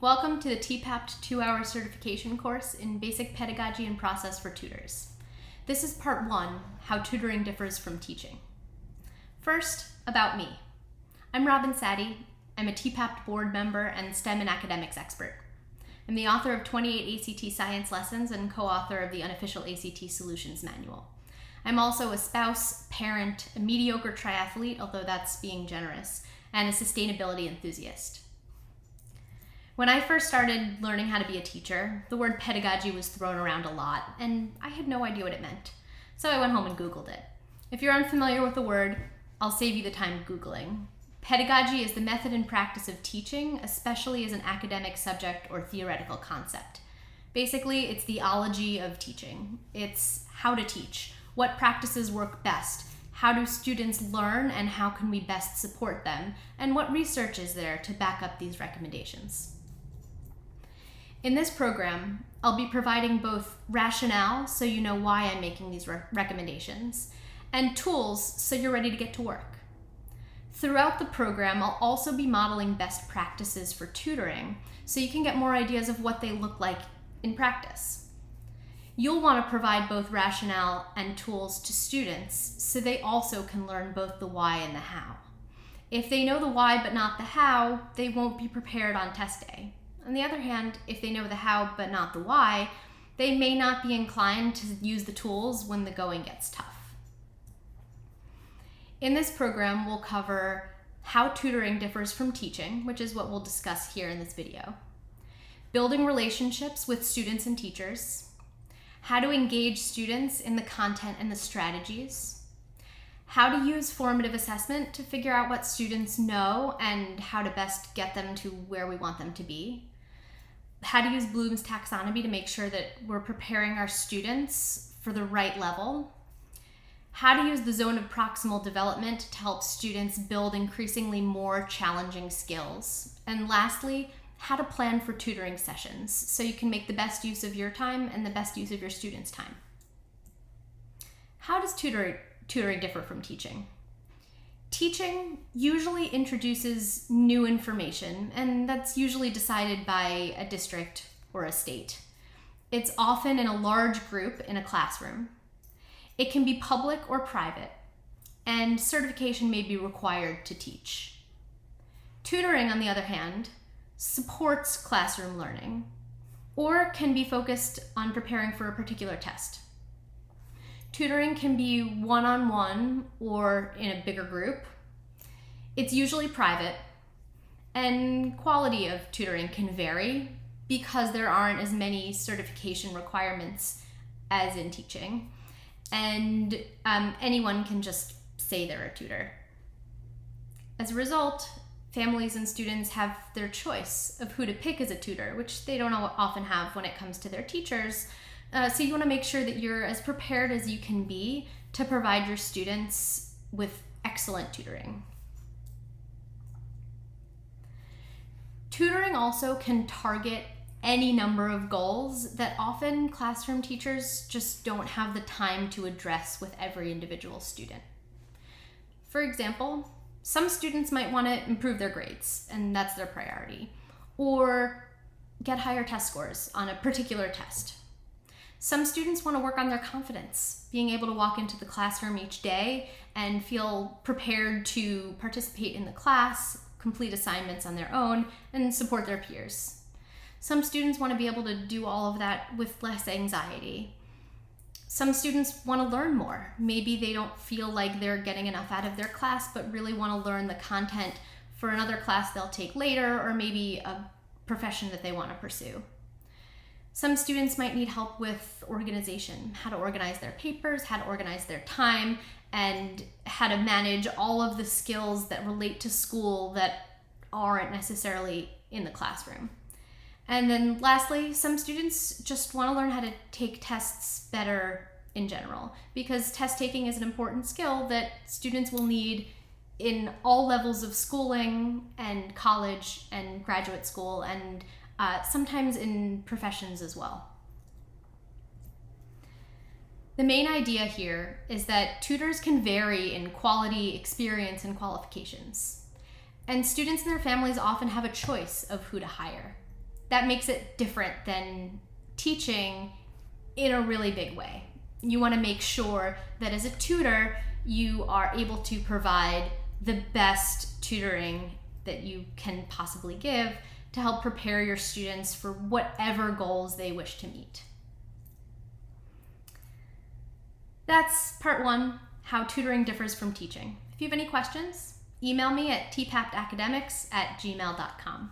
Welcome to the TPAPT 2-hour certification course in Basic Pedagogy and Process for Tutors. This is part 1, How Tutoring Differs from Teaching. First, about me. I'm Robin Saddy. I'm a TPAPT board member and STEM and academics expert. I'm the author of 28 ACT science lessons and co-author of the unofficial ACT solutions manual. I'm also a spouse, parent, a mediocre triathlete, although that's being generous, and a sustainability enthusiast. When I first started learning how to be a teacher, the word pedagogy was thrown around a lot, and I had no idea what it meant. So I went home and Googled it. If you're unfamiliar with the word, I'll save you the time Googling. Pedagogy is the method and practice of teaching, especially as an academic subject or theoretical concept. Basically, it's the ology of teaching. It's how to teach, what practices work best, how do students learn, and how can we best support them, and what research is there to back up these recommendations. In this program, I'll be providing both rationale, so you know why I'm making these recommendations, and tools, so you're ready to get to work. Throughout the program, I'll also be modeling best practices for tutoring, so you can get more ideas of what they look like in practice. You'll want to provide both rationale and tools to students, so they also can learn both the why and the how. If they know the why but not the how, they won't be prepared on test day. On the other hand, if they know the how but not the why, they may not be inclined to use the tools when the going gets tough. In this program, we'll cover how tutoring differs from teaching, which is what we'll discuss here in this video, building relationships with students and teachers, how to engage students in the content and the strategies, how to use formative assessment to figure out what students know and how to best get them to where we want them to be, how to use Bloom's taxonomy to make sure that we're preparing our students for the right level, how to use the zone of proximal development to help students build increasingly more challenging skills, and lastly, how to plan for tutoring sessions so you can make the best use of your time and the best use of your students' time. How does tutoring differ from teaching? Teaching usually introduces new information, and that's usually decided by a district or a state. It's often in a large group in a classroom. It can be public or private, and certification may be required to teach. Tutoring, on the other hand, supports classroom learning, or can be focused on preparing for a particular test. Tutoring can be one-on-one or in a bigger group. It's usually private, and quality of tutoring can vary because there aren't as many certification requirements as in teaching, and anyone can just say they're a tutor. As a result, families and students have their choice of who to pick as a tutor, which they don't often have when it comes to their teachers. So you want to make sure that you're as prepared as you can be to provide your students with excellent tutoring. Tutoring also can target any number of goals that often classroom teachers just don't have the time to address with every individual student. For example, some students might want to improve their grades, and that's their priority, or get higher test scores on a particular test. Some students want to work on their confidence, being able to walk into the classroom each day and feel prepared to participate in the class, complete assignments on their own, and support their peers. Some students want to be able to do all of that with less anxiety. Some students want to learn more. Maybe they don't feel like they're getting enough out of their class, but really want to learn the content for another class they'll take later, or maybe a profession that they want to pursue. Some students might need help with organization, how to organize their papers, how to organize their time, and how to manage all of the skills that relate to school that aren't necessarily in the classroom. And then lastly, some students just want to learn how to take tests better in general, because test taking is an important skill that students will need in all levels of schooling and college and graduate school, and sometimes in professions as well. The main idea here is that tutors can vary in quality, experience, and qualifications. And students and their families often have a choice of who to hire. that makes it different than teaching in a really big way. You want to make sure that as a tutor, you are able to provide the best tutoring that you can possibly give to help prepare your students for whatever goals they wish to meet. That's part 1, how tutoring differs from teaching. If you have any questions, email me at tpaptacademics@gmail.com.